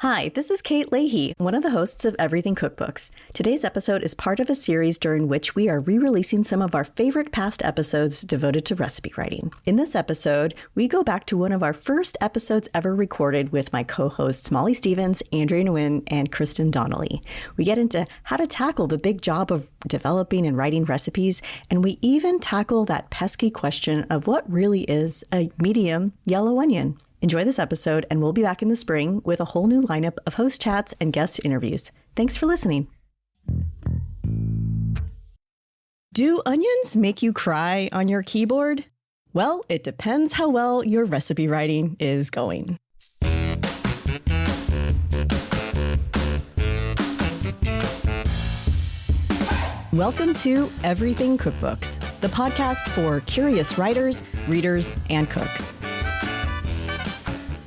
Hi, this is Kate Leahy, one of the hosts of Everything Cookbooks. Today's episode is part of a series during which we are re-releasing some of our favorite past episodes devoted to recipe writing. In this episode, we go back to one of our first episodes ever recorded with my co-hosts Molly Stevens, Andrea Nguyen, and Kristin Donnelly. We get into how to tackle the big job of developing and writing recipes, and we even tackle that pesky question of what really is a medium yellow onion. Enjoy this episode, and we'll be back in the spring with a whole new lineup of host chats and guest interviews. Thanks for listening. Do onions make you cry on your keyboard? Well, it depends how well your recipe writing is going. Welcome to Everything Cookbooks, the podcast for curious writers, readers, and cooks.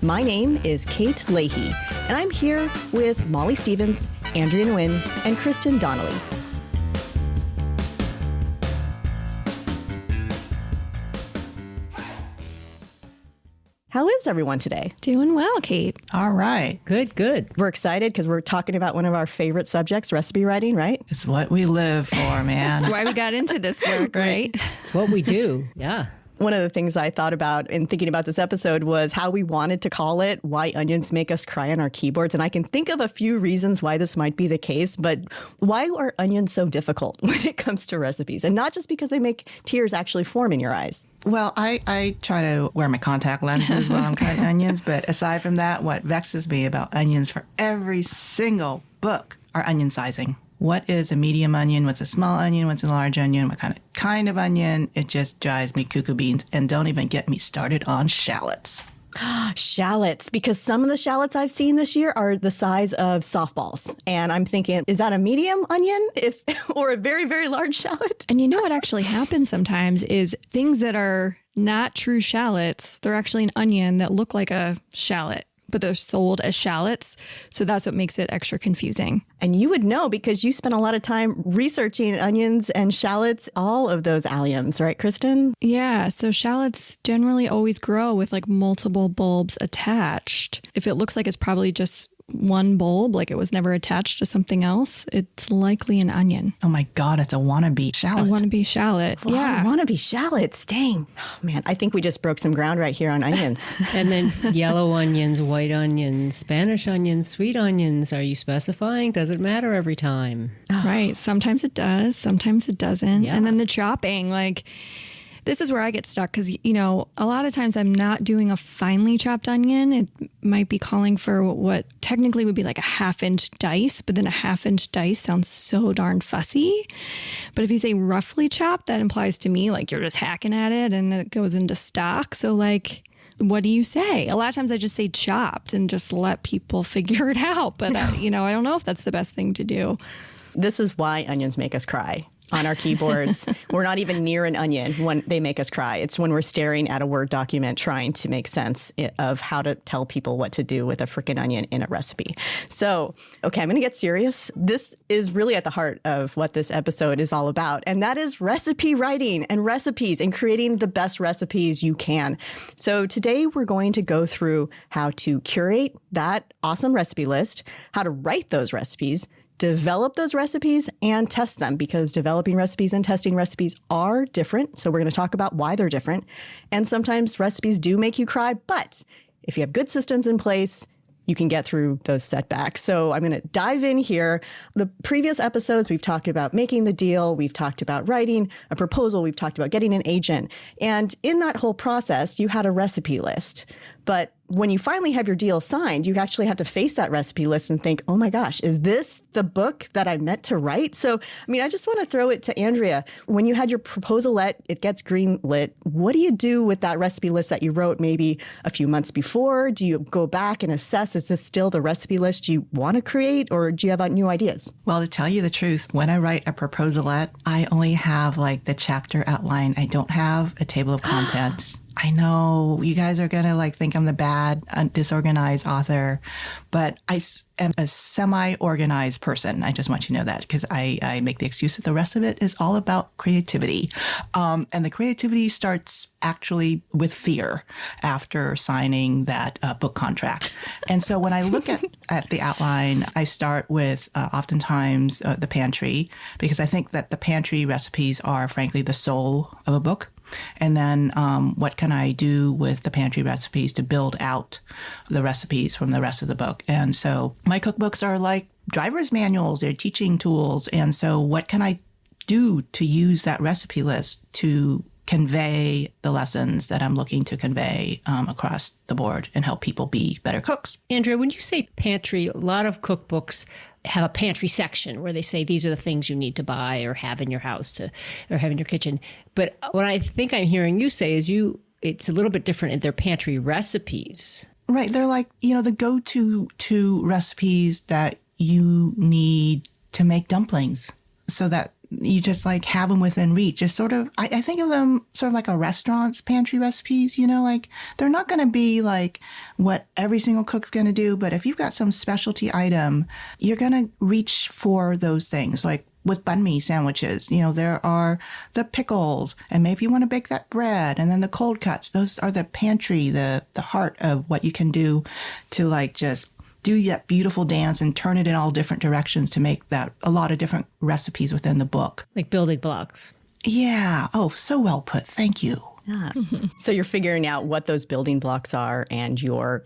My name is Kate Leahy, and I'm here with Molly Stevens, Andrea Nguyen, and Kristin Donnelly. How is everyone today? Doing well, Kate. All right. Good. We're excited because we're talking about one of our favorite subjects, recipe writing, right? It's what we live for, man. That's why we got into this work, right? It's what we do. Yeah. One of the things I thought about in thinking about this episode was how we wanted to call it, Why Onions Make Us Cry on Our Keyboards. And I can think of a few reasons why this might be the case, but why are onions so difficult when it comes to recipes? And not just because they make tears actually form in your eyes. Well, I try to wear my contact lenses while I'm cutting onions, but aside from that, what vexes me about onions for every single book are onion sizing. What is a medium onion? What's a small onion? What's a large onion? What kind of onion? It just drives me cuckoo beans. And don't even get me started on shallots. Shallots, because some of the shallots I've seen this year are the size of softballs. And I'm thinking, is that a medium onion or a very, very large shallot? And you know what actually happens sometimes is things that are not true shallots, they're actually an onion that look like a shallot, but they're sold as shallots. So that's what makes it extra confusing. And you would know because you spent a lot of time researching onions and shallots, all of those alliums, right, Kristin? Yeah. So shallots generally always grow with like multiple bulbs attached. If it looks like it's probably just one bulb, like it was never attached to something else, it's likely an onion. Oh my God, it's a wannabe shallot. A wannabe shallot. Well, yeah. Wannabe shallots. Dang. Oh, man, I think we just broke some ground right here on onions. And then yellow onions, white onions, Spanish onions, sweet onions. Are you specifying? Does it matter every time? Right. Sometimes it does. Sometimes it doesn't. Yeah. And then the chopping, like, this is where I get stuck because, you know, a lot of times I'm not doing a finely chopped onion. It might be calling for what technically would be like a half-inch dice, but then a half-inch dice sounds so darn fussy. But if you say roughly chopped, that implies to me like you're just hacking at it and it goes into stock. So like, what do you say? A lot of times I just say chopped and just let people figure it out. But, I don't know if that's the best thing to do. This is why onions make us cry on our keyboards. We're not even near an onion when they make us cry. It's when we're staring at a Word document trying to make sense of how to tell people what to do with a freaking onion in a recipe. So, okay, I'm going to get serious. This is really at the heart of what this episode is all about, and that is recipe writing and recipes and creating the best recipes you can. So today we're going to go through how to curate that awesome recipe list, how to write those recipes, develop those recipes, and test them, because developing recipes and testing recipes are different. So we're going to talk about why they're different. And sometimes recipes do make you cry, but if you have good systems in place, you can get through those setbacks. So I'm going to dive in here. The previous episodes, we've talked about making the deal. We've talked about writing a proposal. We've talked about getting an agent. And in that whole process, you had a recipe list. But when you finally have your deal signed, you actually have to face that recipe list and think, oh my gosh, is this the book that I meant to write? So, I just want to throw it to Andrea. When you had your proposalette, it gets greenlit. What do you do with that recipe list that you wrote maybe a few months before? Do you go back and assess, is this still the recipe list you want to create, or do you have new ideas? Well, to tell you the truth, when I write a proposalette, I only have like the chapter outline. I don't have a table of contents. I know you guys are going to like think I'm the bad, disorganized author, but I am a semi-organized person. I just want you to know that because I make the excuse that the rest of it is all about creativity. And the creativity starts actually with fear after signing that book contract. And so when I look at the outline, I start with oftentimes the pantry, because I think that the pantry recipes are frankly the soul of a book. And then what can I do with the pantry recipes to build out the recipes from the rest of the book? And so my cookbooks are like driver's manuals, they're teaching tools. And so what can I do to use that recipe list to convey the lessons that I'm looking to convey across the board and help people be better cooks? Andrea, when you say pantry, a lot of cookbooks have a pantry section where they say these are the things you need to buy or have in your house or have in your kitchen. But what I think I'm hearing you say is it's a little bit different in their pantry recipes. Right. They're like, the go-to recipes that you need to make dumplings so that you just like have them within reach. Just sort of, I think of them sort of like a restaurant's pantry recipes, like they're not going to be like what every single cook's going to do. But if you've got some specialty item, you're going to reach for those things. Like with banh mi sandwiches, there are the pickles, and maybe if you want to bake that bread, and then the cold cuts, those are the pantry, the heart of what you can do to like just do that beautiful dance and turn it in all different directions to make that a lot of different recipes within the book. Like building blocks. Yeah. Oh, so well put. Thank you. Yeah. So you're figuring out what those building blocks are, and you're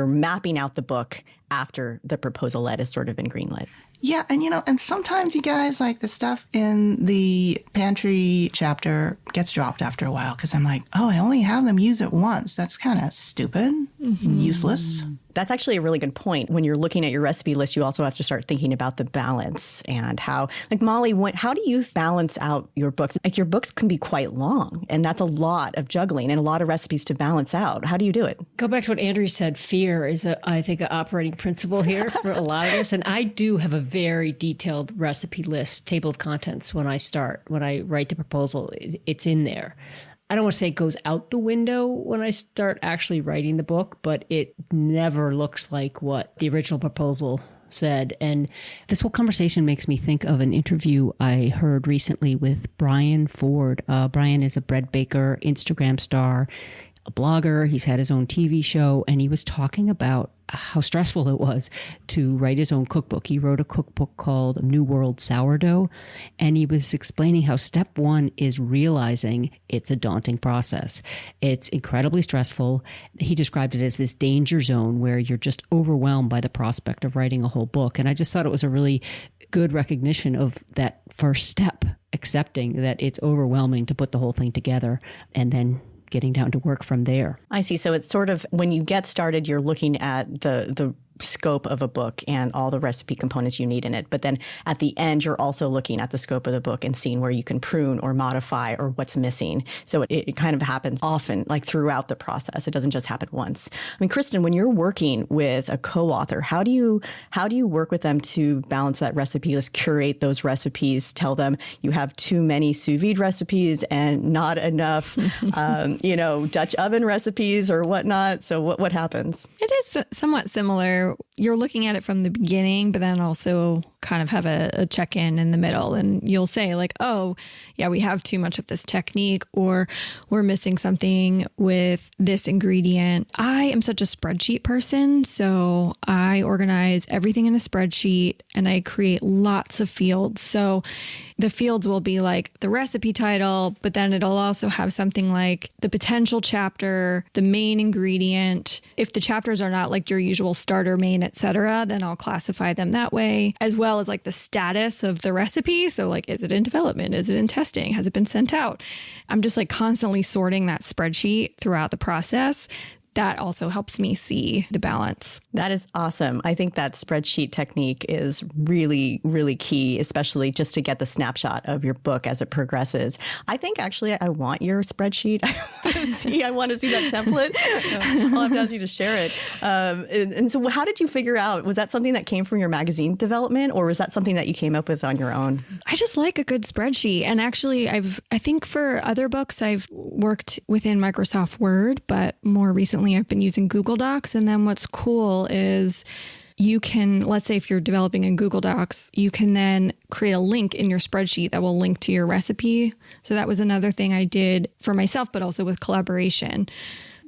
mapping out the book after the proposal lead is sort of been greenlit. Yeah. And, and sometimes you guys, like the stuff in the pantry chapter gets dropped after a while because I'm like, oh, I only have them use it once. That's kind of stupid and useless. That's actually a really good point. When you're looking at your recipe list, you also have to start thinking about the balance and how, like Molly, how do you balance out your books? Like your books can be quite long, and that's a lot of juggling and a lot of recipes to balance out. How do you do it? Go back to what Andrea said. Fear is, I think, an operating principle here for a lot of this. And I do have a very detailed recipe list, table of contents when I write the proposal. It's in there. I don't want to say it goes out the window when I start actually writing the book, but it never looks like what the original proposal said. And this whole conversation makes me think of an interview I heard recently with Brian Ford. Brian is a bread baker, Instagram star, a blogger. He's had his own TV show, and he was talking about how stressful it was to write his own cookbook. He wrote a cookbook called New World Sourdough, and he was explaining how step one is realizing it's a daunting process. It's incredibly stressful. He described it as this danger zone where you're just overwhelmed by the prospect of writing a whole book. And I just thought it was a really good recognition of that first step, accepting that it's overwhelming to put the whole thing together and then getting down to work from there. I see. So it's sort of when you get started, you're looking at the scope of a book and all the recipe components you need in it. But then at the end, you're also looking at the scope of the book and seeing where you can prune or modify or what's missing. So it kind of happens often, like throughout the process. It doesn't just happen once. I mean, Kristin, when you're working with a co-author, how do you work with them to balance that recipe list, curate those recipes, tell them you have too many sous vide recipes and not enough, Dutch oven recipes or whatnot? So what happens? It is somewhat similar. You're looking at it from the beginning, but then also kind of have a check-in in the middle. And you'll say like, oh, yeah, we have too much of this technique, or we're missing something with this ingredient. I am such a spreadsheet person, so I organize everything in a spreadsheet and I create lots of fields. So the fields will be like the recipe title, but then it'll also have something like the potential chapter, the main ingredient. If the chapters are not like your usual starter, main, etc., then I'll classify them that way, as well as like the status of the recipe. So like, is it in development? Is it in testing? Has it been sent out? I'm just like constantly sorting that spreadsheet throughout the process. That also helps me see the balance. That is awesome. I think that spreadsheet technique is really, really key, especially just to get the snapshot of your book as it progresses. I think actually I want your spreadsheet. I want to see that template. I'll have to ask you to share it. And so how did you figure out, was that something that came from your magazine development, or was that something that you came up with on your own? I just like a good spreadsheet. And actually, I think for other books, I've worked within Microsoft Word, but more recently I've been using Google Docs. And then what's cool is you can, let's say if you're developing in Google Docs, you can then create a link in your spreadsheet that will link to your recipe. So that was another thing I did for myself, but also with collaboration.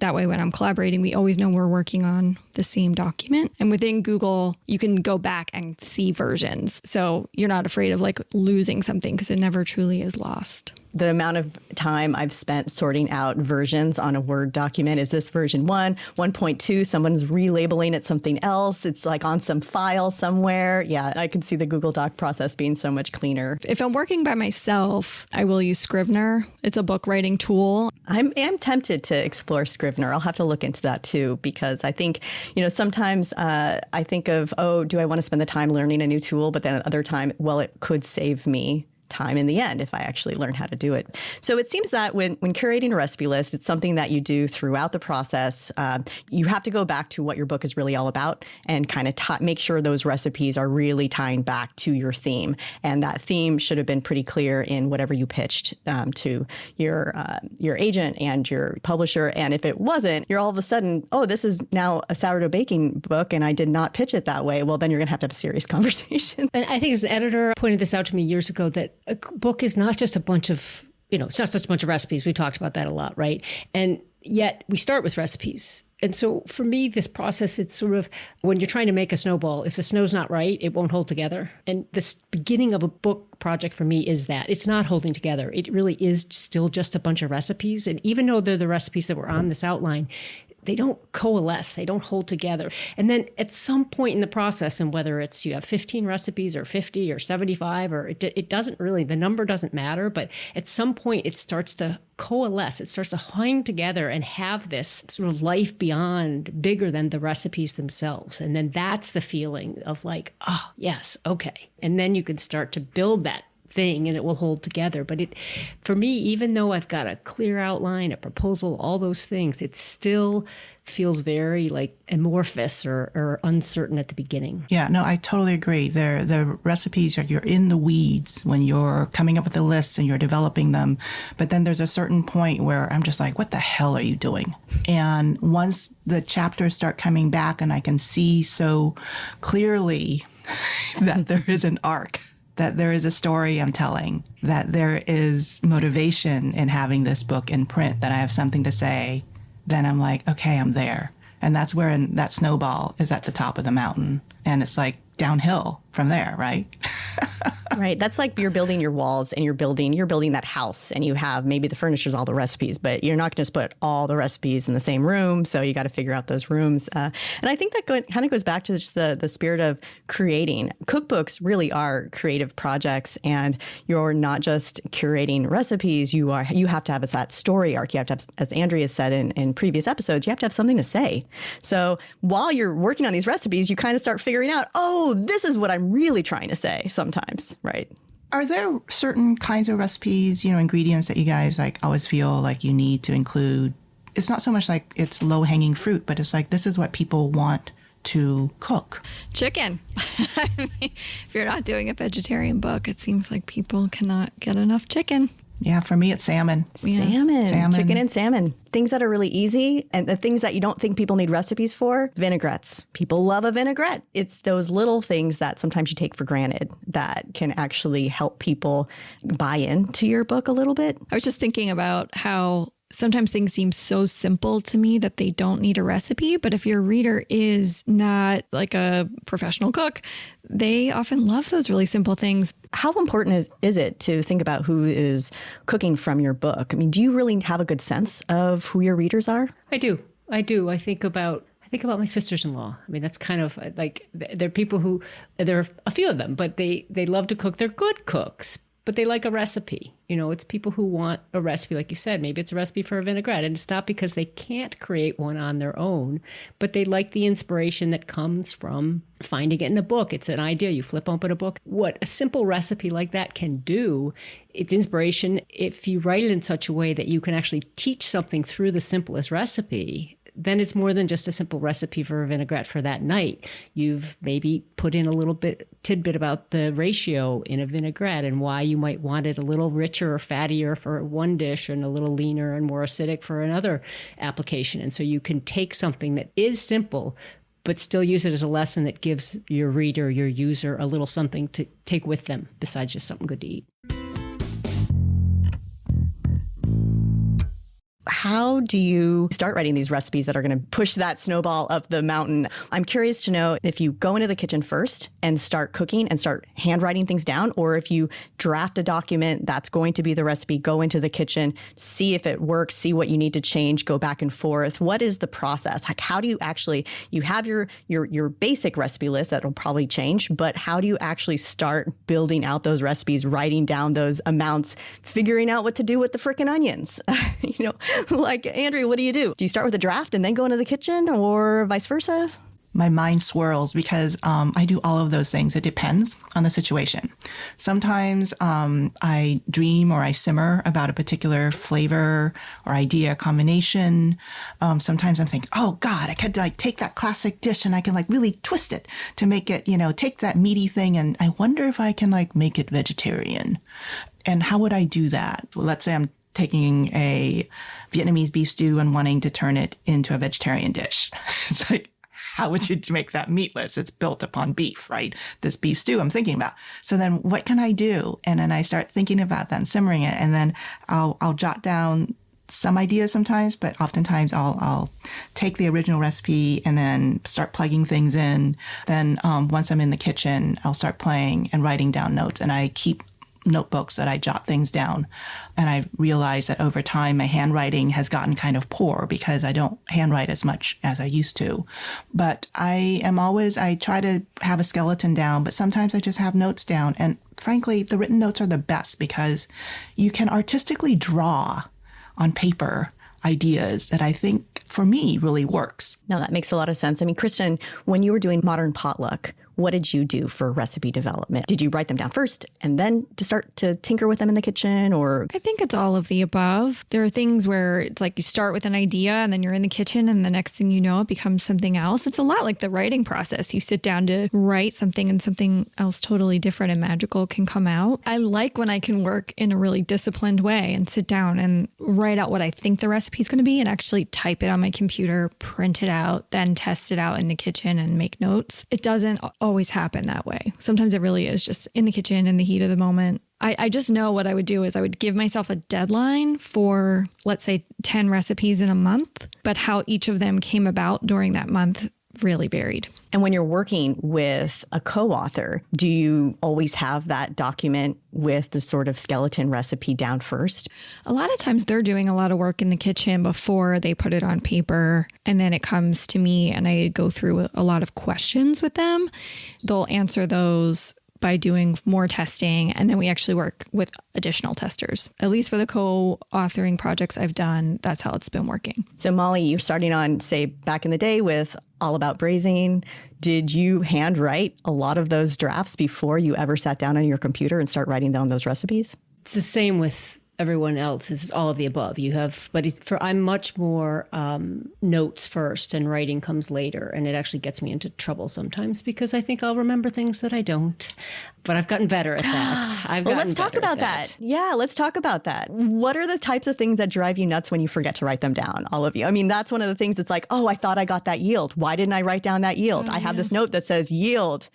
That way, when I'm collaborating, we always know we're working on the same document. And within Google, you can go back and see versions. So you're not afraid of like losing something because it never truly is lost. The amount of time I've spent sorting out versions on a Word document. Is this version 1, 1.2? Someone's relabeling it something else. It's like on some file somewhere. Yeah, I can see the Google Doc process being so much cleaner. If I'm working by myself, I will use Scrivener. It's a book writing tool. I am tempted to explore Scrivener. I'll have to look into that too, because I think, sometimes I think of, do I want to spend the time learning a new tool? But then at other time, well, it could save me time in the end if I actually learn how to do it. So it seems that when curating a recipe list, it's something that you do throughout the process. You have to go back to what your book is really all about and kind of make sure those recipes are really tying back to your theme. And that theme should have been pretty clear in whatever you pitched to your agent and your publisher. And if it wasn't, you're all of a sudden, this is now a sourdough baking book and I did not pitch it that way. Well, then you're going to have a serious conversation. And I think as an editor pointed this out to me years ago, that a book is not just a bunch of, it's not just a bunch of recipes. We talked about that a lot, right? And yet we start with recipes. And so for me, this process, it's sort of when you're trying to make a snowball, if the snow's not right, it won't hold together. And the beginning of a book project for me is that it's not holding together. It really is still just a bunch of recipes. And even though they're the recipes that were on this outline, they don't coalesce, they don't hold together. And then at some point in the process, and whether it's you have 15 recipes or 50 or 75, or it doesn't really, the number doesn't matter, but at some point it starts to coalesce, it starts to hang together and have this sort of life beyond, bigger than the recipes themselves. And then that's the feeling of like, yes, okay. And then you can start to build that thing and it will hold together. But for me, even though I've got a clear outline, a proposal, all those things, it still feels very like amorphous or uncertain at the beginning. Yeah, no, I totally agree. The recipes, you're in the weeds when you're coming up with the lists and you're developing them. But then there's a certain point where I'm just like, what the hell are you doing? And once the chapters start coming back and I can see so clearly that there is an arc, that there is a story I'm telling, that there is motivation in having this book in print, that I have something to say, then I'm like, okay, I'm there. And that's where that snowball is at the top of the mountain. And it's like downhill from there, right? Right. That's like you're building your walls and you're building that house and you have maybe the furniture's all the recipes, but you're not going to just put all the recipes in the same room. So you got to figure out those rooms. And I think that kind of goes back to just the spirit of creating. Cookbooks really are creative projects, and you're not just curating recipes. You have to have that story arc. You have to have, as Andrea said in previous episodes, you have to have something to say. So while you're working on these recipes, you kind of start figuring out, this is what I'm really trying to say sometimes, right? Are there certain kinds of recipes, ingredients that you guys always feel like you need to include? It's not so much like it's low-hanging fruit, but it's like this is what people want to cook. Chicken. I mean, if you're not doing a vegetarian book, it seems like people cannot get enough chicken. Yeah, for me, it's salmon. Yeah. Salmon. Chicken and salmon. Things that are really easy, and the things that you don't think people need recipes for, vinaigrettes. People love a vinaigrette. It's those little things that sometimes you take for granted that can actually help people buy into your book a little bit. I was just thinking about how sometimes things seem so simple to me that they don't need a recipe. But if your reader is not like a professional cook, they often love those really simple things. How important is it to think about who is cooking from your book? I mean, do you really have a good sense of who your readers are? I do. I think about my sisters-in-law. I mean, that's kind of like, they're people who, there are a few of them, but they love to cook. They're good cooks. but they like a recipe. It's people who want a recipe, like you said. Maybe it's a recipe for a vinaigrette, and it's not because they can't create one on their own, but they like the inspiration that comes from finding it in a book. It's an idea. You flip open a book. What a simple recipe like that can do, it's inspiration. If you write it in such a way that you can actually teach something through the simplest recipe, then it's more than just a simple recipe for a vinaigrette for that night. You've maybe put in a little tidbit about the ratio in a vinaigrette and why you might want it a little richer or fattier for one dish and a little leaner and more acidic for another application. And so you can take something that is simple, but still use it as a lesson that gives your reader, your user, a little something to take with them besides just something good to eat. How do you start writing these recipes that are going to push that snowball up the mountain? I'm curious to know if you go into the kitchen first and start cooking and start handwriting things down, or if you draft a document that's going to be the recipe, go into the kitchen, see if it works, see what you need to change, go back and forth. What is the process? Like, how do you actually, you have your basic recipe list that'll probably change, but how do you actually start building out those recipes, writing down those amounts, figuring out what to do with the frickin' onions? Like, Andrea, what do you do? Do you start with a draft and then go into the kitchen, or vice versa? My mind swirls because I do all of those things. It depends on the situation. Sometimes I dream or I simmer about a particular flavor or idea combination. Sometimes I'm thinking, oh God, I could take that classic dish and I can really twist it to make it, take that meaty thing. And I wonder if I can make it vegetarian. And how would I do that? Well, let's say I'm taking a Vietnamese beef stew and wanting to turn it into a vegetarian dish. It's like, how would you make that meatless? It's built upon beef, right? This beef stew I'm thinking about. So then what can I do? And then I start thinking about that and simmering it. And then I'll jot down some ideas sometimes, but oftentimes I'll take the original recipe and then start plugging things in. Then once I'm in the kitchen, I'll start playing and writing down notes. And I keep notebooks that I jot things down. And I realized that over time, my handwriting has gotten kind of poor because I don't handwrite as much as I used to. But I try to have a skeleton down, but sometimes I just have notes down. And frankly, the written notes are the best because you can artistically draw on paper ideas that I think, for me, really works. No, that makes a lot of sense. I mean, Kristin, when you were doing Modern Potluck, what did you do for recipe development? Did you write them down first and then to start to tinker with them in the kitchen, or? I think it's all of the above. There are things where it's like you start with an idea and then you're in the kitchen and the next thing you know, it becomes something else. It's a lot like the writing process. You sit down to write something and something else totally different and magical can come out. I like when I can work in a really disciplined way and sit down and write out what I think the recipe is going to be and actually type it on my computer, print it out, then test it out in the kitchen and make notes. It doesn't always happen that way. Sometimes it really is just in the kitchen in the heat of the moment. I just know what I would do is I would give myself a deadline for, let's say, 10 recipes in a month, but how each of them came about during that month really varied. And when you're working with a co-author, do you always have that document with the sort of skeleton recipe down first? A lot of times they're doing a lot of work in the kitchen before they put it on paper. And then it comes to me and I go through a lot of questions with them. They'll answer those by doing more testing. And then we actually work with additional testers. At least for the co-authoring projects I've done, that's how it's been working. So Molly, you're starting on, say, back in the day with All About Braising. Did you handwrite a lot of those drafts before you ever sat down on your computer and start writing down those recipes? It's the same with everyone else. It's all of the above. You have, but I'm much more notes first and writing comes later. And it actually gets me into trouble sometimes because I think I'll remember things that I don't. But I've gotten better at that. Well, let's talk about that. Yeah, let's talk about that. What are the types of things that drive you nuts when you forget to write them down, all of you? I mean, that's one of the things that's like, oh, I thought I got that yield. Why didn't I write down that yield? I have this note that says yield.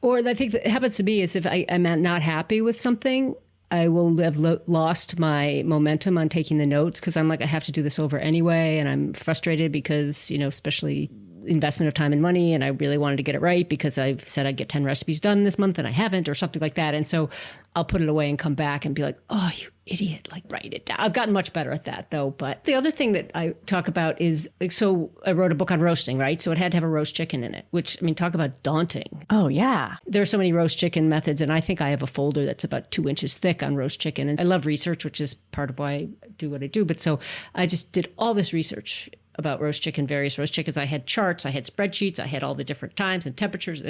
Or I think that happens to me is if I'm not happy with something, I will have lost my momentum on taking the notes because I'm like, I have to do this over anyway. And I'm frustrated because, especially investment of time and money, and I really wanted to get it right because I've said I'd get 10 recipes done this month and I haven't, or something like that. And so I'll put it away and come back and be like, oh, you idiot, like write it down. I've gotten much better at that though. But the other thing that I talk about is, like, so I wrote a book on roasting, right? So it had to have a roast chicken in it, which, I mean, talk about daunting. Oh, yeah. There are so many roast chicken methods, and I think I have a folder that's about 2 inches thick on roast chicken. And I love research, which is part of why I do what I do. But so I just did all this research about roast chicken, various roast chickens. I had charts, I had spreadsheets, I had all the different times and temperatures.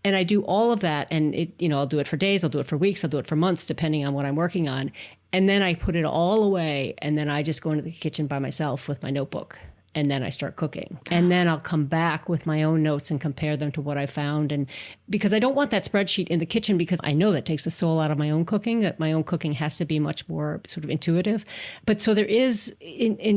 And I do all of that. And it, you know, I'll do it for days, I'll do it for weeks, I'll do it for months, depending on what I'm working on. And then I put it all away. And then I just go into the kitchen by myself with my notebook. And then I start cooking. And then I'll come back with my own notes and compare them to what I found. And because I don't want that spreadsheet in the kitchen, because I know that takes the soul out of my own cooking, that my own cooking has to be much more sort of intuitive. But so there is,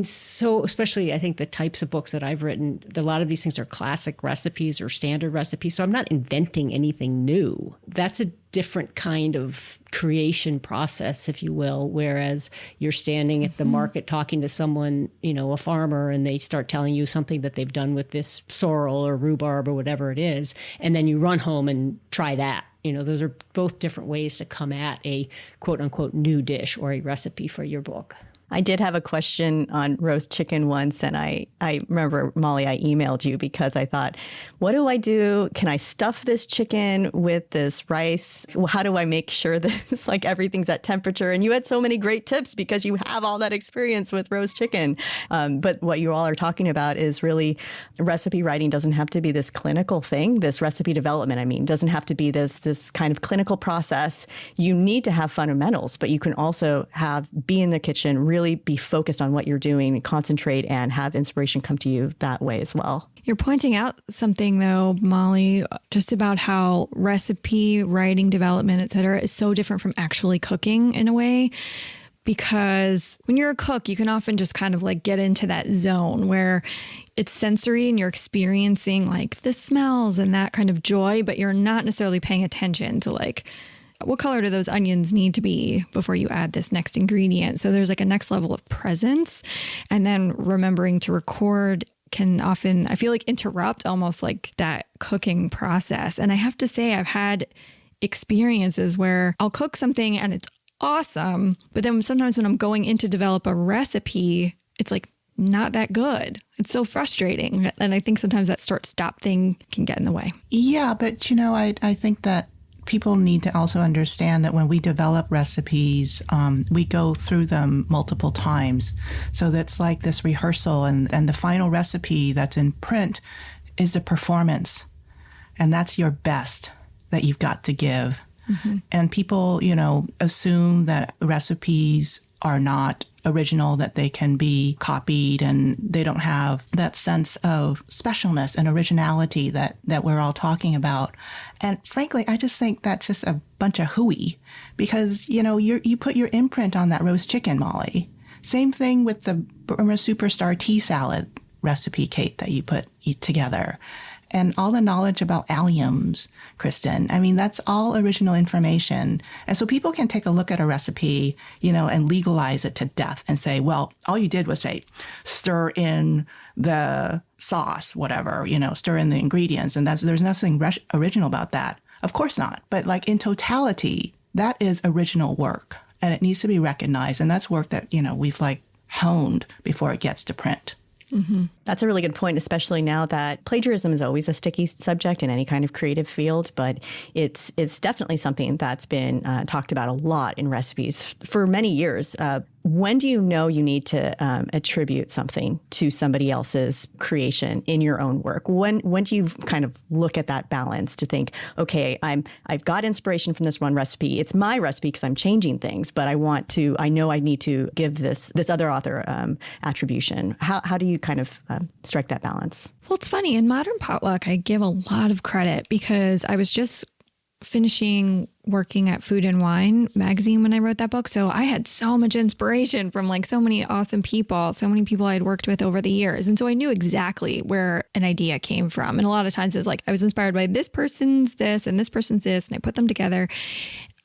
so especially I think the types of books that I've written, a lot of these things are classic recipes or standard recipes. So I'm not inventing anything new. That's a different kind of creation process, if you will, whereas you're standing at the market talking to someone, you know, a farmer, and they start telling you something that they've done with this sorrel or rhubarb or whatever it is, and then you run home and try that. You know, those are both different ways to come at a quote unquote new dish or a recipe for your book. I did have a question on roast chicken once, and I remember, Molly, I emailed you because I thought, what do I do? Can I stuff this chicken with this rice? Well, how do I make sure that like everything's at temperature? And you had so many great tips because you have all that experience with roast chicken. But what you all are talking about is really recipe writing doesn't have to be this clinical thing. This recipe development, I mean, doesn't have to be this kind of clinical process. You need to have fundamentals, but you can also be in the kitchen, really be focused on what you're doing, concentrate, and have inspiration come to you that way as well. You're pointing out something, though, Molly, just about how recipe writing, development, et cetera, is so different from actually cooking in a way. Because when you're a cook, you can often just kind of like get into that zone where it's sensory and you're experiencing like the smells and that kind of joy, but you're not necessarily paying attention to like, what color do those onions need to be before you add this next ingredient? So there's like a next level of presence. And then remembering to record can often, I feel like, interrupt almost like that cooking process. And I have to say, I've had experiences where I'll cook something and it's awesome. But then sometimes when I'm going in to develop a recipe, it's like not that good. It's so frustrating. And I think sometimes that start-stop thing can get in the way. Yeah, but you know, I think that people need to also understand that when we develop recipes, we go through them multiple times. So that's like this rehearsal, and the final recipe that's in print is the performance. And that's your best that you've got to give. Mm-hmm. And people, you know, assume that recipes are not original, that they can be copied, and they don't have that sense of specialness and originality that we're all talking about. And frankly, I just think that's just a bunch of hooey, because, you know, you put your imprint on that roast chicken, Molly. Same thing with the Burma Superstar tea salad recipe, Kate, that you put together. And all the knowledge about alliums, Kristin. I mean, that's all original information. And so people can take a look at a recipe, you know, and legalize it to death and say, well, all you did was say, stir in the sauce, whatever, you know, stir in the ingredients. And there's nothing original about that. Of course not. But like in totality, that is original work, and it needs to be recognized. And that's work that, you know, we've like honed before it gets to print. Mm-hmm. That's a really good point, especially now that plagiarism is always a sticky subject in any kind of creative field, but it's definitely something that's been talked about a lot in recipes for many years. When do you know you need to attribute something to somebody else's creation in your own work? When do you kind of look at that balance to think, okay, I've got inspiration from this one recipe. It's my recipe because I'm changing things, but I know I need to give this other author attribution. How do you kind of strike that balance? Well, it's funny. In Modern Potluck, I give a lot of credit because I was just finishing working at Food and Wine magazine when I wrote that book. So I had so much inspiration from like so many awesome people, so many people I had worked with over the years. And so I knew exactly where an idea came from. And a lot of times it was like, I was inspired by this person's this and this person's this, and I put them together.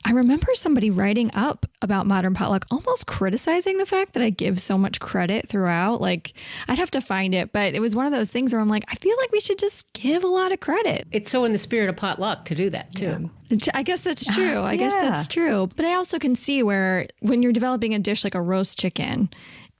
I remember somebody writing up about Modern Potluck, almost criticizing the fact that I give so much credit throughout. Like, I'd have to find it, but it was one of those things where I'm like, I feel like we should just give a lot of credit. It's so in the spirit of potluck to do that too. Yeah. I guess that's true. I guess that's true. But I also can see where when you're developing a dish like a roast chicken,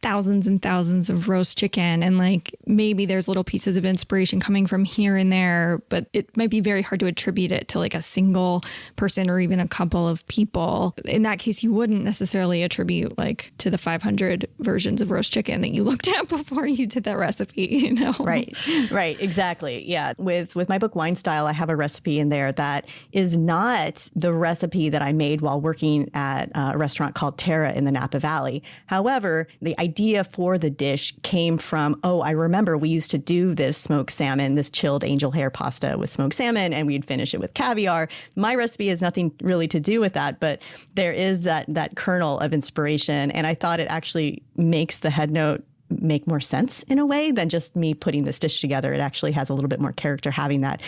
thousands and thousands of roast chicken, and like maybe there's little pieces of inspiration coming from here and there, but it might be very hard to attribute it to like a single person or even a couple of people. In that case, you wouldn't necessarily attribute like to the 500 versions of roast chicken that you looked at before you did that recipe, you know? Right, exactly. Yeah. With my book Wine Style, I have a recipe in there that is not the recipe that I made while working at a restaurant called Terra in the Napa Valley. However, the idea for the dish came from, I remember we used to do this smoked salmon, this chilled angel hair pasta with smoked salmon, and we'd finish it with caviar. My recipe has nothing really to do with that, but there is that kernel of inspiration. And I thought it actually makes the head note make more sense in a way than just me putting this dish together. It actually has a little bit more character having that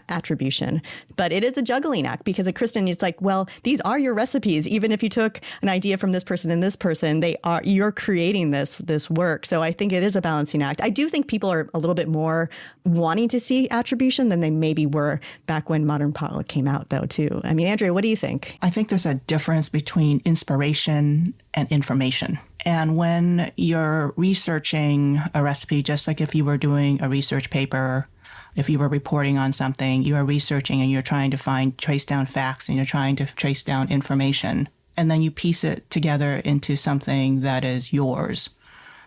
attribution. But it is a juggling act because at Kristin, it's like, well, these are your recipes. Even if you took an idea from this person and this person, you're creating this work. So I think it is a balancing act. I do think people are a little bit more wanting to see attribution than they maybe were back when Modern Potluck came out, though, too. I mean, Andrea, what do you think? I think there's a difference between inspiration and information. And when you're researching a recipe, just like if you were doing a research paper, if you were reporting on something, you are researching and you're trying to trace down facts and you're trying to trace down information. And then you piece it together into something that is yours.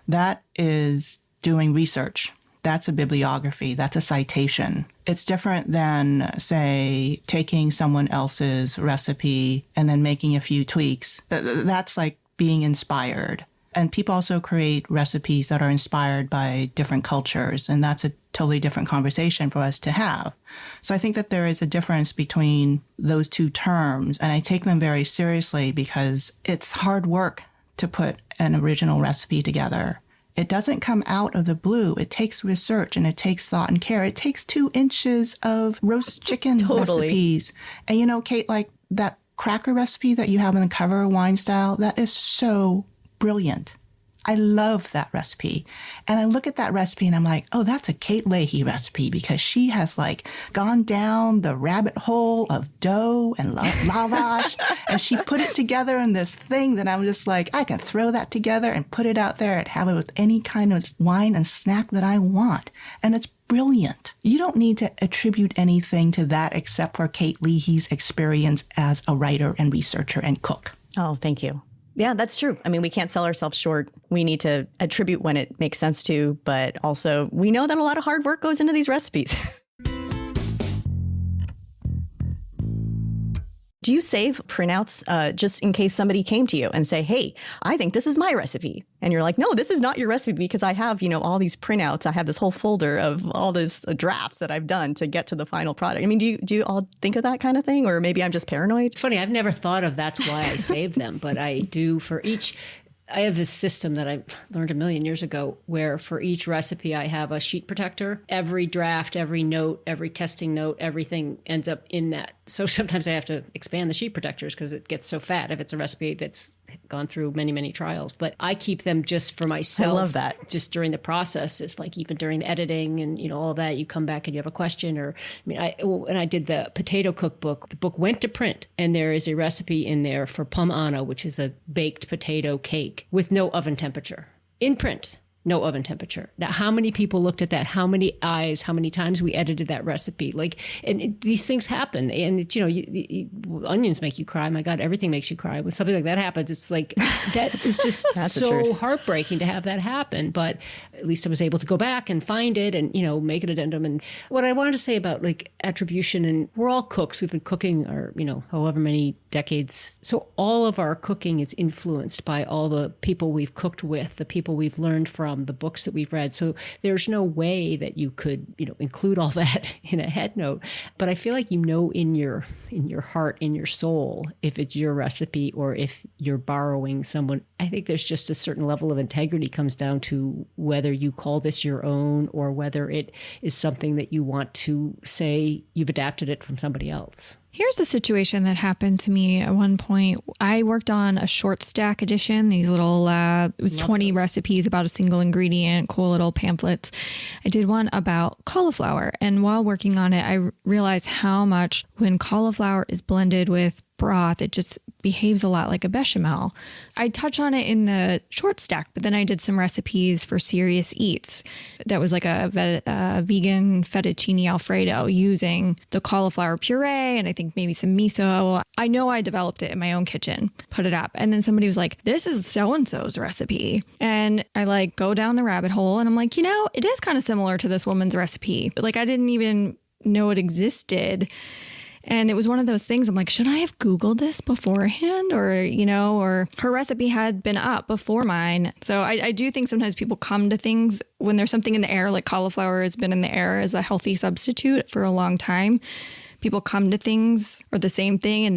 That is doing research. That's a bibliography. That's a citation. It's different than, say, taking someone else's recipe and then making a few tweaks. That's like being inspired. And people also create recipes that are inspired by different cultures, and that's a totally different conversation for us to have. So I think that there is a difference between those two terms, and I take them very seriously because it's hard work to put an original recipe together. It doesn't come out of the blue. It takes research and it takes thought and care. It takes 2 inches of roast chicken recipes. And you know, Kate, like that cracker recipe that you have on the cover of Wine Style, that is so brilliant. I love that recipe. And I look at that recipe and I'm like, oh, that's a Kate Leahy recipe because she has like gone down the rabbit hole of dough and lavash and she put it together in this thing that I'm just like, I can throw that together and put it out there and have it with any kind of wine and snack that I want. And it's brilliant. You don't need to attribute anything to that except for Kate Leahy's experience as a writer and researcher and cook. Oh, thank you. Yeah, that's true. I mean, we can't sell ourselves short. We need to attribute when it makes sense to, but also we know that a lot of hard work goes into these recipes. Do you save printouts just in case somebody came to you and say, hey, I think this is my recipe? And you're like, no, this is not your recipe because I have, all these printouts. I have this whole folder of all these drafts that I've done to get to the final product. I mean, do you all think of that kind of thing? Or maybe I'm just paranoid? It's funny. I've never thought of that's why I save them, but I do for each. I have this system that I learned a million years ago where for each recipe I have a sheet protector. Every draft, every note, every testing note, everything ends up in that. So sometimes I have to expand the sheet protectors because it gets so fat if it's a recipe that's gone through many, many trials. But I keep them just for myself. I love that. Just during the process. It's like even during the editing and, all that, you come back and you have a question when I did the potato cookbook, the book went to print and there is a recipe in there for pum ano, which is a baked potato cake with no oven temperature in print. No oven temperature. Now, how many people looked at that? How many eyes? How many times we edited that recipe? These things happen. And onions make you cry. My God, everything makes you cry. When something like that happens, it's like, that is just so heartbreaking to have that happen. But at least I was able to go back and find it and, make an addendum. And what I wanted to say about attribution, and we're all cooks. We've been cooking our, however many decades. So all of our cooking is influenced by all the people we've cooked with, the people we've learned from, the books that we've read. So there's no way that you could, include all that in a head note. But I feel like in your heart, in your soul, if it's your recipe or if you're borrowing someone. I think there's just a certain level of integrity comes down to whether you call this your own or whether it is something that you want to say you've adapted it from somebody else. Here's a situation that happened to me at one point. I worked on a short stack edition, these little, it was 20 recipes about a single ingredient, cool little pamphlets. I did one about cauliflower. And while working on it, I realized how much when cauliflower is blended with broth, it just behaves a lot like a bechamel. I touch on it in the short stack, but then I did some recipes for Serious Eats. That was like a vegan fettuccine Alfredo using the cauliflower puree and I think maybe some miso. I know I developed it in my own kitchen, put it up. And then somebody was like, this is so-and-so's recipe. And I like go down the rabbit hole and I'm like, it is kind of similar to this woman's recipe. Like I didn't even know it existed. And it was one of those things I'm like, should I have Googled this beforehand? Or her recipe had been up before mine. So I do think sometimes people come to things when there's something in the air, like cauliflower has been in the air as a healthy substitute for a long time. People come to things or the same thing in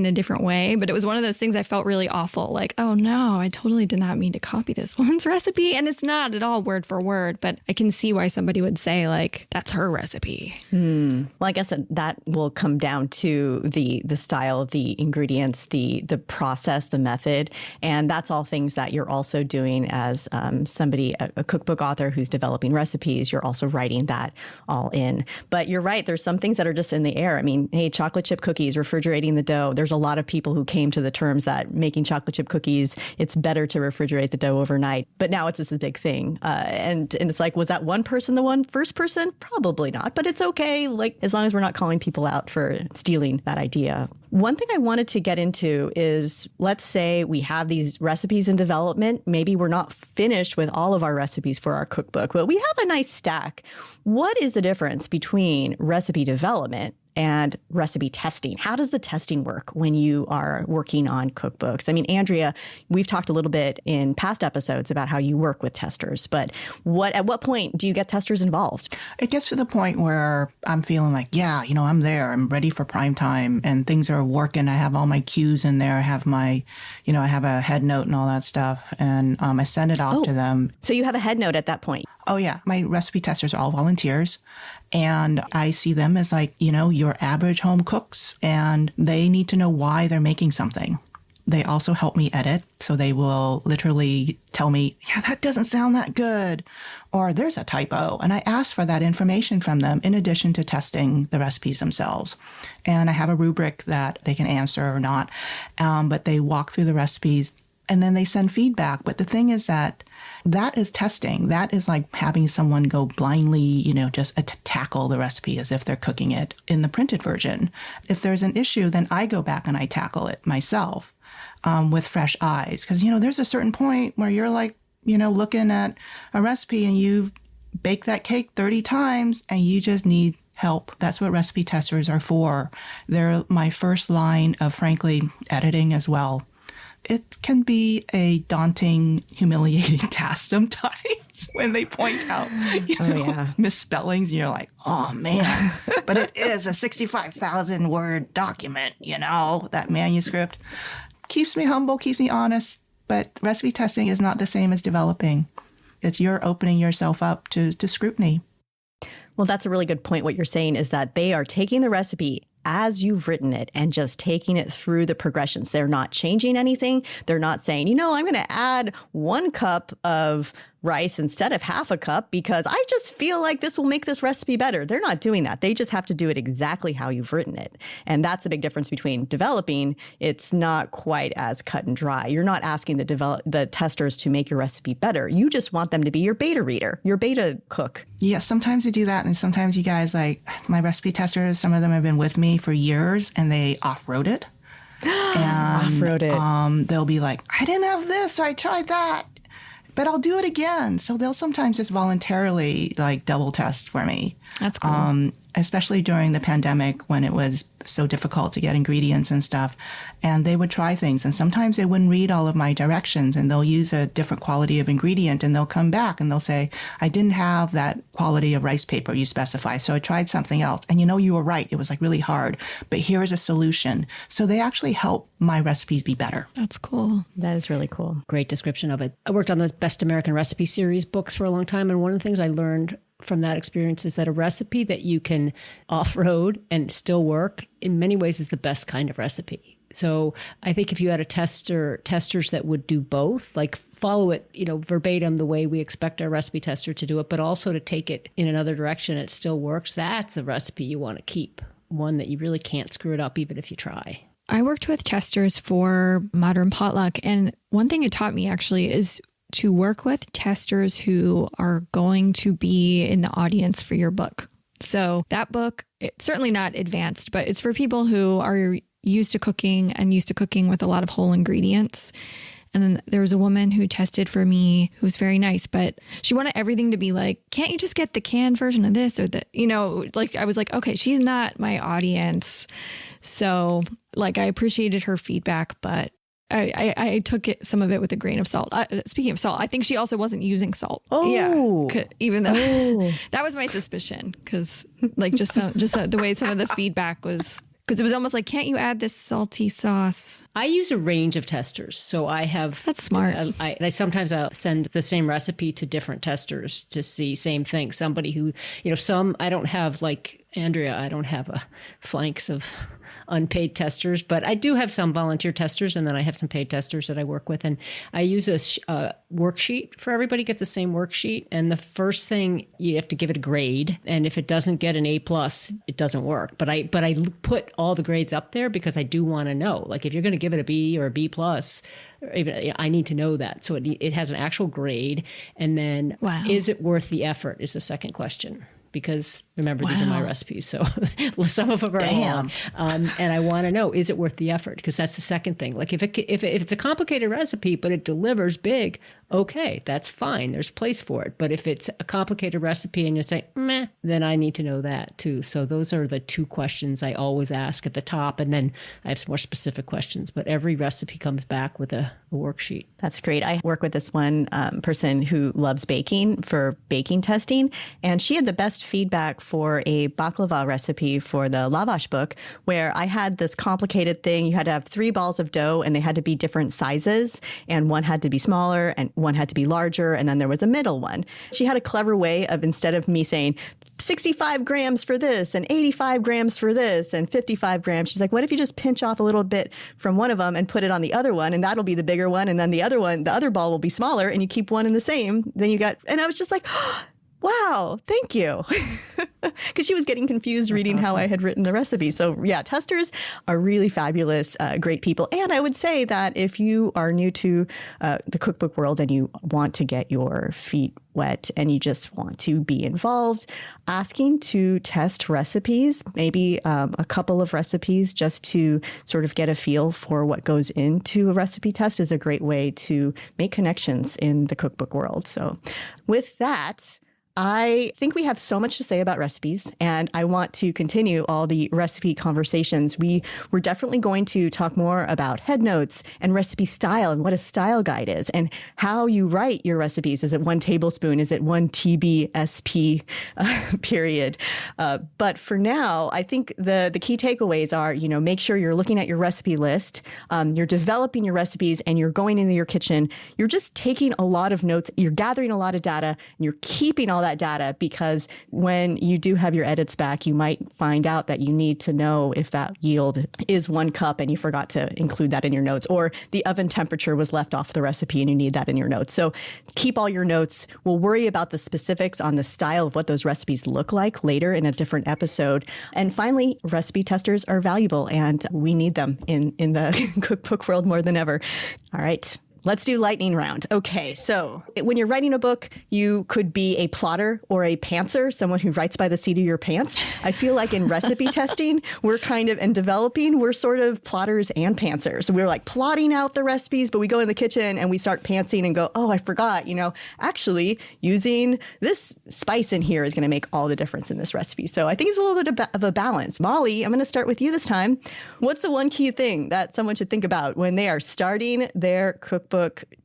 a different way. But it was one of those things I felt really awful. Like, oh no, I totally did not mean to copy this woman's recipe. And it's not at all word for word, but I can see why somebody would say like, that's her recipe. Well, I guess that will come down to the style, the ingredients, the process, the method. And that's all things that you're also doing as somebody, a cookbook author who's developing recipes. You're also writing that all in. But you're right. There's some things that are just in the air. I mean, hey, chocolate chip cookies, refrigerating the dough. There's a lot of people who came to the terms that making chocolate chip cookies, it's better to refrigerate the dough overnight. But now it's just a big thing. And it's like, was that one person the first person? Probably not. But it's okay. Like, as long as we're not calling people out for stealing that idea. One thing I wanted to get into is, let's say we have these recipes in development. Maybe we're not finished with all of our recipes for our cookbook, but we have a nice stack. What is the difference between recipe development and recipe testing? How does the testing work when you are working on cookbooks? I mean, Andrea, we've talked a little bit in past episodes about how you work with testers, but at what point do you get testers involved? It gets to the point where I'm feeling like, I'm there. I'm ready for prime time and things are working. I have all my cues in there. I have I have a head note and all that stuff. And I send it off to them. So you have a head note at that point? Oh, yeah. My recipe testers are all volunteers. And I see them as like, your average home cooks, and they need to know why they're making something. They also help me edit. So they will literally tell me, that doesn't sound that good, or there's a typo. And I ask for that information from them in addition to testing the recipes themselves. And I have a rubric that they can answer or not. But they walk through the recipes and then they send feedback. But the thing is that is testing. That is like having someone go blindly, just to tackle the recipe as if they're cooking it in the printed version. If there's an issue, then I go back and I tackle it myself with fresh eyes. Because, there's a certain point where you're like, looking at a recipe and you've baked that cake 30 times and you just need help. That's what recipe testers are for. They're my first line of, frankly, editing as well. It can be a daunting, humiliating task sometimes when they point out misspellings. And you're like, oh, man. But it is a 65,000 word document, that manuscript. Keeps me humble, keeps me honest. But recipe testing is not the same as developing. It's you're opening yourself up to scrutiny. Well, that's a really good point. What you're saying is that they are taking the recipe as you've written it and just taking it through the progressions. They're not changing anything. They're not saying, I'm going to add 1 cup of rice instead of half a cup because I just feel like this will make this recipe better. They're not doing that. They just have to do it exactly how you've written it. And that's the big difference between developing. It's not quite as cut and dry. You're not asking the testers to make your recipe better. You just want them to be your beta reader, your beta cook. Yes, sometimes you do that. And sometimes you guys, like my recipe testers, some of them have been with me for years and they off-wrote it. Off-wrote it. They'll be like, I didn't have this, so I tried that, but I'll do it again. So they'll sometimes just voluntarily like double test for me. That's cool. Especially during the pandemic when it was so difficult to get ingredients and stuff. And they would try things. And sometimes they wouldn't read all of my directions and they'll use a different quality of ingredient and they'll come back and they'll say, I didn't have that quality of rice paper you specify. So I tried something else. And you were right. It was like really hard. But here is a solution. So they actually help my recipes be better. That's cool. That is really cool. Great description of it. I worked on the Best American Recipe series books for a long time. And one of the things I learned from that experience is that a recipe that you can off-road and still work in many ways is the best kind of recipe. So I think if you had testers that would do both, like follow it, verbatim the way we expect our recipe tester to do it, but also to take it in another direction, it still works. That's a recipe you want to keep, one that you really can't screw it up even if you try. I worked with testers for Modern Potluck, and one thing it taught me actually is to work with testers who are going to be in the audience for your book. So that book, it's certainly not advanced, but it's for people who are used to cooking and used to cooking with a lot of whole ingredients. And then there was a woman who tested for me who's very nice, but she wanted everything to be like, can't you just get the canned version of this or like I was like, okay, she's not my audience. So like I appreciated her feedback, but I took some of it with a grain of salt. Speaking of salt, I think she also wasn't using salt. Oh, yeah, even though that was my suspicion, because like just the way some of the feedback was. Because it was almost like, can't you add this salty sauce? I use a range of testers. So I have... That's smart. Sometimes I'll send the same recipe to different testers to see same thing. Somebody who, some, I don't have like Andrea, I don't have a flanks of unpaid testers, but I do have some volunteer testers, and then I have some paid testers that I work with. And I use a worksheet for everybody, gets the same worksheet. And the first thing, you have to give it a grade. And if it doesn't get an A+, it doesn't work. But I put all the grades up there because I do want to know. Like if you're going to give it a B or a B+, or even, I need to know that. So it has an actual grade. And then Is it worth the effort is the second question. Because remember, these are my recipes, so some of them are long. And I want to know, is it worth the effort? Because that's the second thing. Like if it's a complicated recipe, but it delivers big, okay, that's fine. There's place for it. But if it's a complicated recipe and you say, meh, then I need to know that too. So those are the two questions I always ask at the top. And then I have some more specific questions. But every recipe comes back with a worksheet. That's great. I work with this one person who loves baking for baking testing. And she had the best feedback for a baklava recipe for the lavash book, where I had this complicated thing. You had to have 3 balls of dough and they had to be different sizes. And one had to be smaller and one had to be larger, and then there was a middle one. She had a clever way of, instead of me saying 65 grams for this and 85 grams for this and 55 grams, she's like, what if you just pinch off a little bit from one of them and put it on the other one, and that'll be the bigger one, and then the other ball will be smaller, and you keep one in the same. Then you got, and I was just like, wow, thank you. Because she was getting confused reading how I had written the recipe. So yeah, testers are really fabulous, great people. And I would say that if you are new to the cookbook world and you want to get your feet wet and you just want to be involved, asking to test recipes, maybe a couple of recipes just to sort of get a feel for what goes into a recipe test is a great way to make connections in the cookbook world. So with that, I think we have so much to say about recipes, and I want to continue all the recipe conversations. We're definitely going to talk more about head notes and recipe style and what a style guide is and how you write your recipes. Is it 1 tablespoon? Is it 1 TBSP period? But for now, I think the key takeaways are, make sure you're looking at your recipe list, you're developing your recipes, and you're going into your kitchen. You're just taking a lot of notes. You're gathering a lot of data, and you're keeping all that data, because when you do have your edits back, you might find out that you need to know if that yield is 1 cup and you forgot to include that in your notes, or the oven temperature was left off the recipe and you need that in your notes. So keep all your notes. We'll worry about the specifics on the style of what those recipes look like later in a different episode. And finally, recipe testers are valuable and we need them in the cookbook world more than ever. All right. Let's do lightning round. Okay, so when you're writing a book, you could be a plotter or a pantser, someone who writes by the seat of your pants. I feel like in recipe testing, and developing, we're sort of plotters and pantsers. We're like plotting out the recipes, but we go in the kitchen and we start pantsing and go, oh, I forgot, actually using this spice in here is going to make all the difference in this recipe. So I think it's a little bit of a balance. Molly, I'm going to start with you this time. What's the one key thing that someone should think about when they are starting their cookbook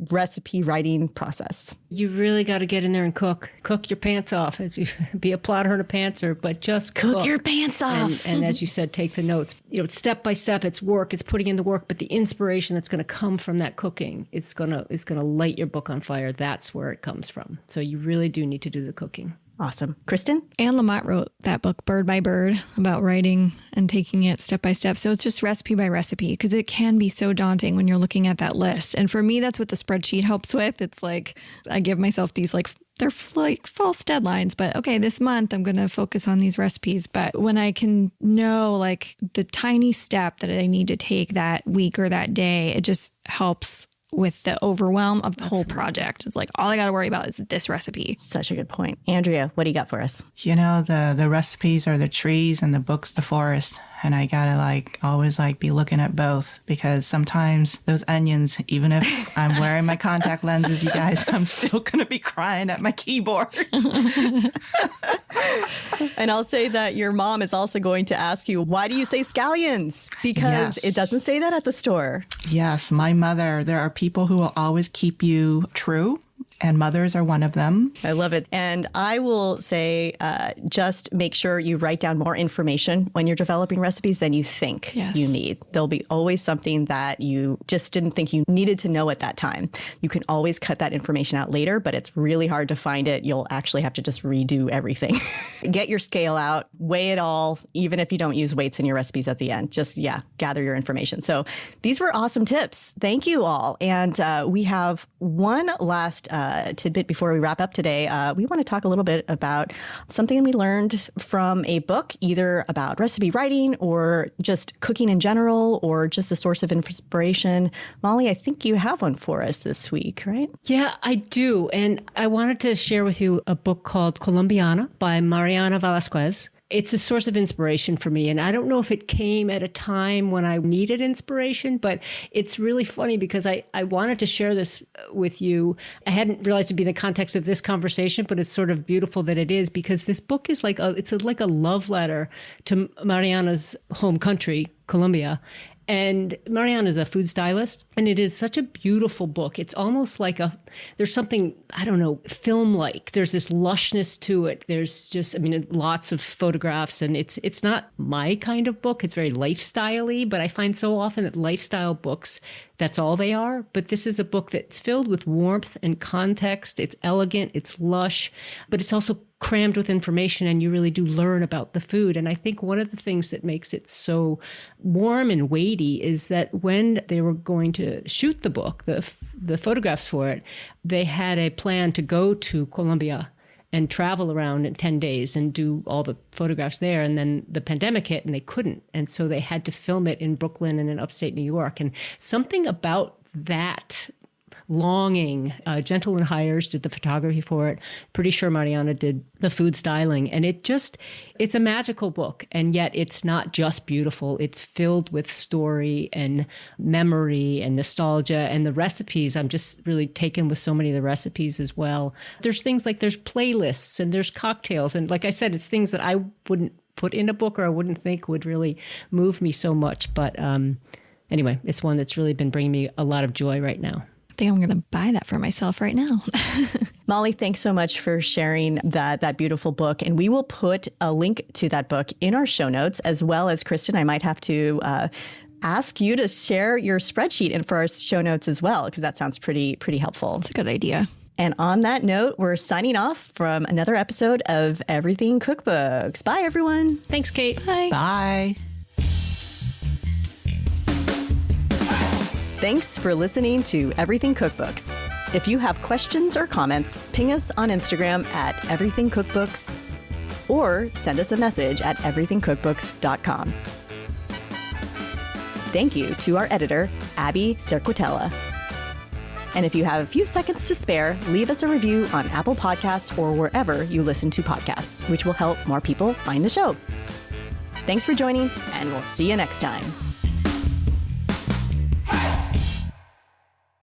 recipe writing process? You really got to get in there and cook your pants off, as you be a plotter and a pantser, but just cook your pants off. And as you said, take the notes. Step by step, it's work, it's putting in the work, but the inspiration that's going to come from that cooking, it's going to light your book on fire. That's where it comes from. So you really do need to do the cooking. Awesome. Kristin? Anne Lamott wrote that book, Bird by Bird, about writing and taking it step by step. So it's just recipe by recipe, because it can be so daunting when you're looking at that list. And for me, that's what the spreadsheet helps with. It's like I give myself these they're like false deadlines, but okay, this month I'm going to focus on these recipes. But when I can know like the tiny step that I need to take that week or that day, it just helps with the overwhelm of the whole project. It's like, all I got to worry about is this recipe. Such a good point. Andrea, what do you got for us? You know, the recipes are the trees and the books the forest. And I gotta always be looking at both, because sometimes those onions, even if I'm wearing my contact lenses, you guys, I'm still gonna be crying at my keyboard. And I'll say that your mom is also going to ask you, why do you say scallions? Because it doesn't say that at the store. Yes, my mother, there are people who will always keep you true. And mothers are one of them. I love it. And I will say, just make sure you write down more information when you're developing recipes than you think you need. There'll be always something that you just didn't think you needed to know at that time. You can always cut that information out later, but it's really hard to find it. You'll actually have to just redo everything. Get your scale out, weigh it all, even if you don't use weights in your recipes at the end. Just, gather your information. So these were awesome tips. Thank you all. And we have one last tidbit before we wrap up today. We want to talk a little bit about something we learned from a book, either about recipe writing or just cooking in general, or just a source of inspiration. Molly, I think you have one for us this week, right? Yeah, I do. And I wanted to share with you a book called Colombiana by Mariana Velasquez. It's a source of inspiration for me. And I don't know if it came at a time when I needed inspiration, but it's really funny because I wanted to share this with you. I hadn't realized it'd be in the context of this conversation, but it's sort of beautiful that it is, because this book is like a love letter to Mariana's home country, Colombia. And Mariana is a food stylist, and it is such a beautiful book. It's almost like there's something, I don't know, film-like. There's this lushness to it. There's just, lots of photographs, and it's not my kind of book. It's very lifestyle-y, but I find so often that lifestyle books, that's all they are. But this is a book that's filled with warmth and context. It's elegant, it's lush, but it's also crammed with information, and you really do learn about the food. And I think one of the things that makes it so warm and weighty is that when they were going to shoot the book, the photographs for it, they had a plan to go to Colombia and travel around in 10 days and do all the photographs there. And then the pandemic hit and they couldn't. And so they had to film it in Brooklyn and in upstate New York. And something about that longing. Gentle and Hires did the photography for it. Pretty sure Mariana did the food styling. And it's a magical book. And yet it's not just beautiful. It's filled with story and memory and nostalgia. And the recipes, I'm just really taken with so many of the recipes as well. There's things like there's playlists and there's cocktails. And like I said, it's things that I wouldn't put in a book or I wouldn't think would really move me so much. But anyway, it's one that's really been bringing me a lot of joy right now. I think I'm going to buy that for myself right now. Molly, thanks so much for sharing that beautiful book. And we will put a link to that book in our show notes, as well as, Kristin, I might have to ask you to share your spreadsheet in for our show notes as well, because that sounds pretty helpful. It's a good idea. And on that note, we're signing off from another episode of Everything Cookbooks. Bye, everyone. Thanks, Kate. Bye. Bye. Thanks for listening to Everything Cookbooks. If you have questions or comments, ping us on Instagram at Everything Cookbooks or send us a message at everythingcookbooks.com. Thank you to our editor, Abby Cerquitella. And if you have a few seconds to spare, leave us a review on Apple Podcasts or wherever you listen to podcasts, which will help more people find the show. Thanks for joining, and we'll see you next time.